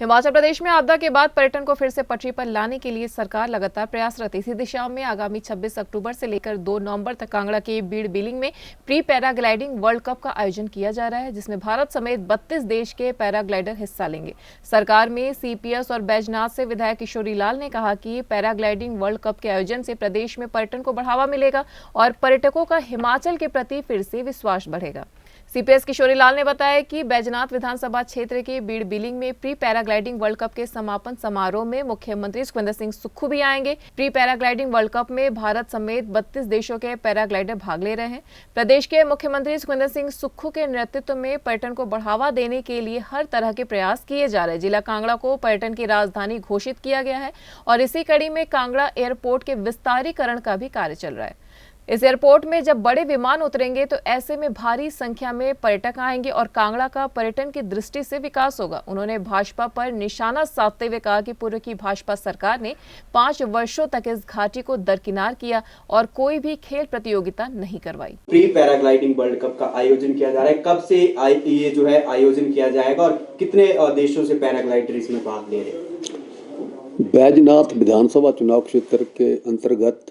हिमाचल प्रदेश में आपदा के बाद पर्यटन को फिर से पटरी पर लाने के लिए सरकार लगातार प्रयासरत है। इसी दिशा में आगामी 26 अक्टूबर से लेकर 2 नवंबर तक कांगड़ा के बीड़ बिलिंग में प्री पैराग्लाइडिंग वर्ल्ड कप का आयोजन किया जा रहा है, जिसमें भारत समेत 32 देश के पैराग्लाइडर हिस्सा लेंगे। सरकार में सीपीएस और बैजनाथ से विधायक किशोरी लाल ने कहा कि पैराग्लाइडिंग वर्ल्ड कप के आयोजन से प्रदेश में पर्यटन को बढ़ावा मिलेगा और पर्यटकों का हिमाचल के प्रति फिर से विश्वास बढ़ेगा। सीपीएस किशोरी लाल ने बताया कि बैजनाथ विधानसभा क्षेत्र के बीड़ बिलिंग में प्री पैराग्लाइडिंग वर्ल्ड कप के समापन समारोह में मुख्यमंत्री सुखविंदर सिंह सुक्खू भी आएंगे। प्री पैराग्लाइडिंग वर्ल्ड कप में भारत समेत 32 देशों के पैराग्लाइडर भाग ले रहे हैं। प्रदेश के मुख्यमंत्री सुखविंदर सिंह सुक्खू के नेतृत्व में पर्यटन को बढ़ावा देने के लिए हर तरह के प्रयास किए जा रहे हैं। जिला कांगड़ा को पर्यटन की राजधानी घोषित किया गया है और इसी कड़ी में कांगड़ा एयरपोर्ट के विस्तारीकरण का भी कार्य चल रहा है। इस एयरपोर्ट में जब बड़े विमान उतरेंगे तो ऐसे में भारी संख्या में पर्यटक आएंगे और कांगड़ा का पर्यटन की दृष्टि से विकास होगा। उन्होंने भाजपा पर निशाना साधते हुए कहा कि पूर्व की भाजपा सरकार ने 5 वर्षों तक इस घाटी को दरकिनार किया और कोई भी खेल प्रतियोगिता नहीं करवाई। प्री पैराग्लाइडिंग वर्ल्ड कप का आयोजन किया जा रहा है, कब से ये जो है आयोजन किया जाएगा और कितने देशों से पैराग्लाइडर इसमें भाग ले रहे हैं? बैजनाथ विधानसभा चुनाव क्षेत्र के अंतर्गत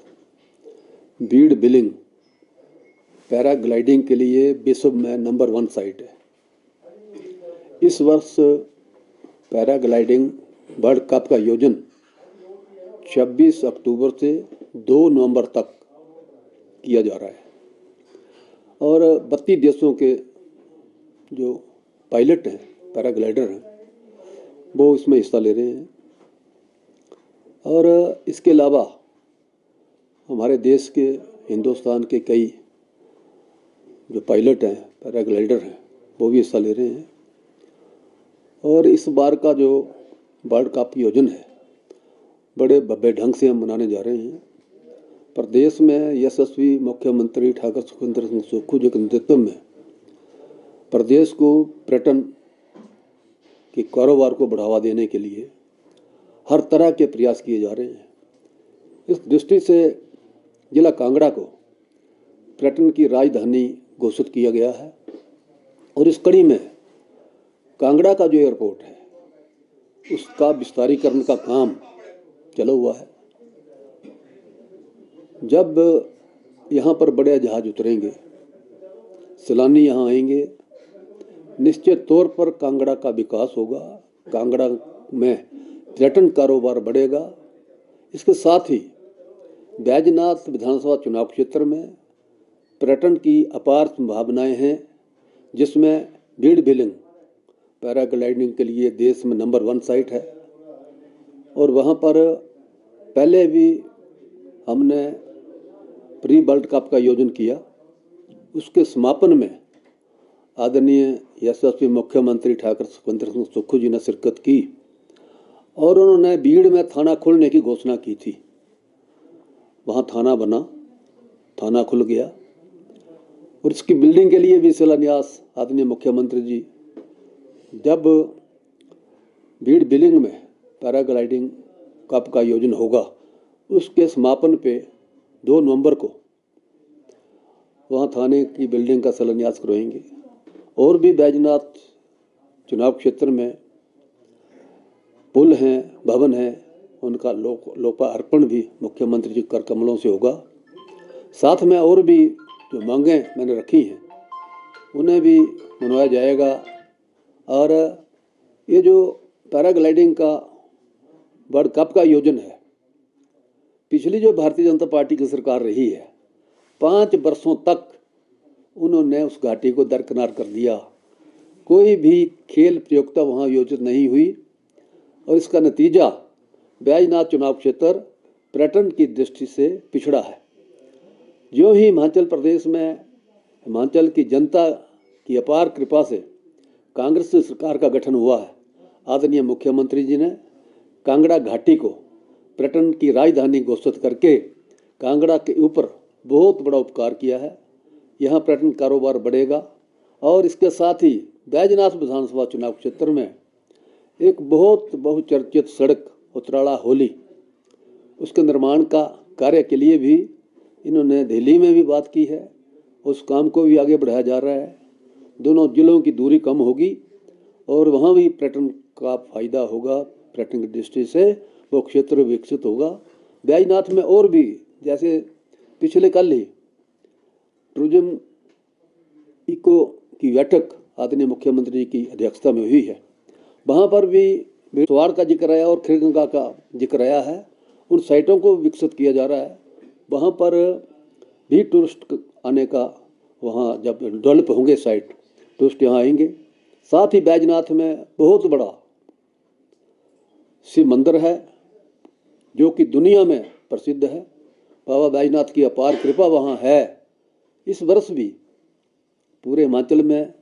बीड़ बिलिंग पैराग्लाइडिंग के लिए विश्व में नंबर 1 साइट है। इस वर्ष पैराग्लाइडिंग वर्ल्ड कप का आयोजन 26 अक्टूबर से 2 नवंबर तक किया जा रहा है और 32 देशों के जो पायलट हैं, पैराग्लाइडर हैं, वो इसमें हिस्सा ले रहे हैं। और इसके अलावा हमारे देश के, हिंदुस्तान के कई जो पायलट हैं, पैराग्लाइडर हैं, वो भी हिस्सा ले रहे हैं। और इस बार का जो वर्ल्ड कप आयोजन है, बड़े भव्य ढंग से हम मनाने जा रहे हैं। प्रदेश में यशस्वी मुख्यमंत्री ठाकुर सुखविंदर सिंह सुक्खू जी के नेतृत्व में प्रदेश को पर्यटन के कारोबार को बढ़ावा देने के लिए हर तरह के प्रयास किए जा रहे हैं। इस दृष्टि से जिला कांगड़ा को पर्यटन की राजधानी घोषित किया गया है और इस कड़ी में कांगड़ा का जो एयरपोर्ट है, उसका विस्तारीकरण का काम चला हुआ है। जब यहाँ पर बड़े जहाज उतरेंगे, सैलानी यहाँ आएंगे, निश्चित तौर पर कांगड़ा का विकास होगा, कांगड़ा में पर्यटन कारोबार बढ़ेगा। इसके साथ ही बैजनाथ विधानसभा चुनाव क्षेत्र में पर्यटन की अपार संभावनाएं हैं, जिसमें बीड़ बिलिंग पैराग्लाइडिंग के लिए देश में नंबर 1 साइट है। और वहां पर पहले भी हमने प्री वर्ल्ड कप का आयोजन किया। उसके समापन में आदरणीय यशस्वी मुख्यमंत्री ठाकुर सुखविंदर सिंह सुक्खू जी ने शिरकत की और उन्होंने बीड़ में थाना खोलने की घोषणा की थी। वहाँ थाना बना, थाना खुल गया और इसकी बिल्डिंग के लिए भी शिलान्यास आदरणीय मुख्यमंत्री जी जब बीड़ बिलिंग में पैराग्लाइडिंग कप का आयोजन होगा, उसके समापन पे 2 नवंबर को वहाँ थाने की बिल्डिंग का शिलान्यास करवाएंगे। और भी बैजनाथ चुनाव क्षेत्र में पुल हैं, भवन हैं, उनका लोकार्पण भी मुख्यमंत्री जी कर कमलों से होगा। साथ में और भी जो मांगें मैंने रखी हैं, उन्हें भी मनवाया जाएगा। और ये जो पैराग्लाइडिंग का वर्ल्ड कप का आयोजन है, पिछली जो भारतीय जनता पार्टी की सरकार रही है, 5 वर्षों तक उन्होंने उस घाटी को दरकिनार कर दिया। कोई भी खेल प्रतियोगिता वहाँ आयोजित नहीं हुई और इसका नतीजा बैजनाथ चुनाव क्षेत्र पर्यटन की दृष्टि से पिछड़ा है। जो ही हिमाचल प्रदेश में हिमाचल की जनता की अपार कृपा से कांग्रेस सरकार का गठन हुआ है, आदरणीय मुख्यमंत्री जी ने कांगड़ा घाटी को पर्यटन की राजधानी घोषित करके कांगड़ा के ऊपर बहुत बड़ा उपकार किया है। यहाँ पर्यटन कारोबार बढ़ेगा और इसके साथ ही बैजनाथ विधानसभा चुनाव क्षेत्र में एक बहुत बहुचर्चित सड़क उत्तराला होली, उसके निर्माण का कार्य के लिए भी इन्होंने दिल्ली में भी बात की है। उस काम को भी आगे बढ़ाया जा रहा है। दोनों जिलों की दूरी कम होगी और वहाँ भी पर्यटन का फायदा होगा, पर्यटन की दृष्टि से वो क्षेत्र विकसित होगा। बैजनाथ में और भी, जैसे पिछले कल ही टूरिज्म इको की बैठक आदरणीय मुख्यमंत्री की अध्यक्षता में हुई है, वहाँ पर भी बेटवार का जिक्र आया और खीरगंगा का जिक्र आया है। उन साइटों को विकसित किया जा रहा है। वहाँ पर भी टूरिस्ट आने का, वहाँ जब डेवलप होंगे साइट, टूरिस्ट यहाँ आएंगे। साथ ही बैजनाथ में बहुत बड़ा शिव मंदिर है जो कि दुनिया में प्रसिद्ध है। बाबा बैजनाथ की अपार कृपा वहाँ है। इस वर्ष भी पूरे हिमाचल में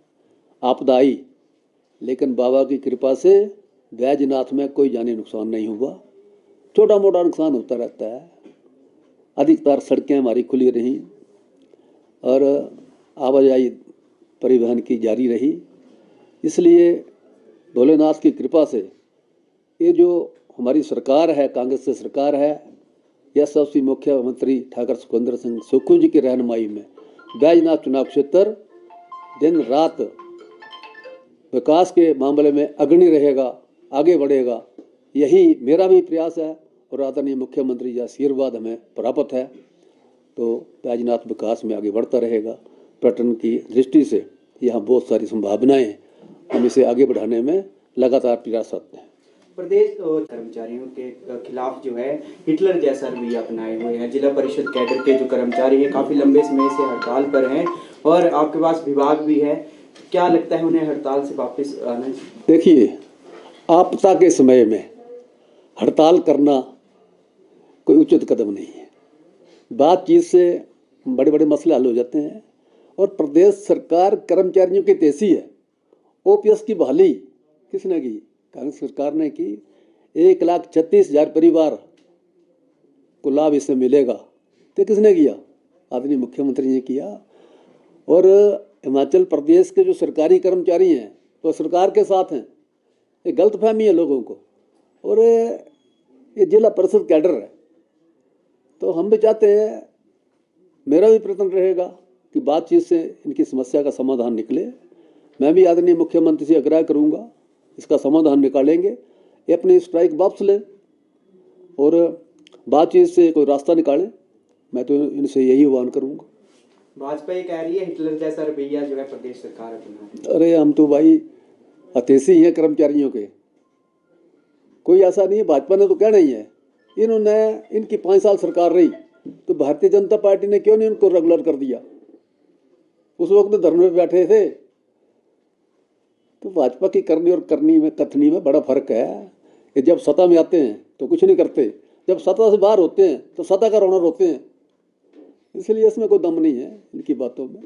आपदा आई, लेकिन बाबा की कृपा से बैजनाथ में कोई जानी नुकसान नहीं हुआ। छोटा मोटा नुकसान होता रहता है। अधिकतर सड़कें हमारी खुली रहीं और आवाजाही परिवहन की जारी रही। इसलिए भोलेनाथ की कृपा से ये जो हमारी सरकार है, कांग्रेस की सरकार है, यशस्वी मुख्यमंत्री ठाकुर सुखविंदर सिंह सुक्खू जी की रहनुमाई में बैजनाथ चुनाव क्षेत्र दिन रात विकास के मामले में अग्रणी रहेगा, आगे बढ़ेगा। यही मेरा भी प्रयास है और आदरणीय मुख्यमंत्री जी आशीर्वाद हमें प्राप्त है, तो बैजनाथ विकास में आगे बढ़ता रहेगा। पर्यटन की दृष्टि से यहाँ बहुत सारी संभावनाएं हैं। हम इसे आगे बढ़ाने में लगातार प्रयासरत हैं। प्रदेश कर्मचारियों के खिलाफ जो है हिटलर जैसा रवैया अपनाए हुए हैं। जिला परिषद कैडर के जो कर्मचारी हैं काफ़ी लंबे समय से हड़ताल पर हैं और आपके पास विभाग भी है। क्या लगता है उन्हें हड़ताल से वापस आना? देखिए, आपदा के समय में हड़ताल करना कोई उचित कदम नहीं है। बातचीत से बड़े बड़े मसले हल हो जाते हैं और प्रदेश सरकार कर्मचारियों की तेजी है। ओपीएस की बहाली किसने की? कांग्रेस सरकार ने की। 1,36,000 परिवार को लाभ इससे मिलेगा, तो किसने किया? आदरणीय मुख्यमंत्री ने किया। और हिमाचल प्रदेश के जो सरकारी कर्मचारी हैं तो सरकार के साथ हैं, ये गलतफहमी है लोगों को। और ये जिला परिषद कैडर है, तो हम भी चाहते हैं, मेरा भी प्रयत्न रहेगा कि बातचीत से इनकी समस्या का समाधान निकले। मैं भी आदरणीय मुख्यमंत्री से आग्रह करूंगा, इसका समाधान निकालेंगे। ये अपनी स्ट्राइक वापस लें और बातचीत से कोई रास्ता निकालें। मैं तो इनसे यही आह्वान करूंगा। भाजपा ये कह रही है हिटलर जैसा रवैया जो है प्रदेश सरकार अपना रही है। अरे हम तो भाई अतेसी हैं कर्मचारियों के, कोई ऐसा नहीं है। भाजपा ने तो कहना ही है। इनकी 5 साल सरकार रही तो भारतीय जनता पार्टी ने क्यों नहीं उनको रेगुलर कर दिया? उस वक्त धरने पे बैठे थे। तो भाजपा की करनी और करनी में, कथनी में बड़ा फर्क है। ये जब सत्ता में आते हैं तो कुछ नहीं करते, जब सत्ता से बाहर होते हैं तो सत्ता का ओनर होते हैं। इसलिए इसमें कोई दम नहीं है इनकी बातों में।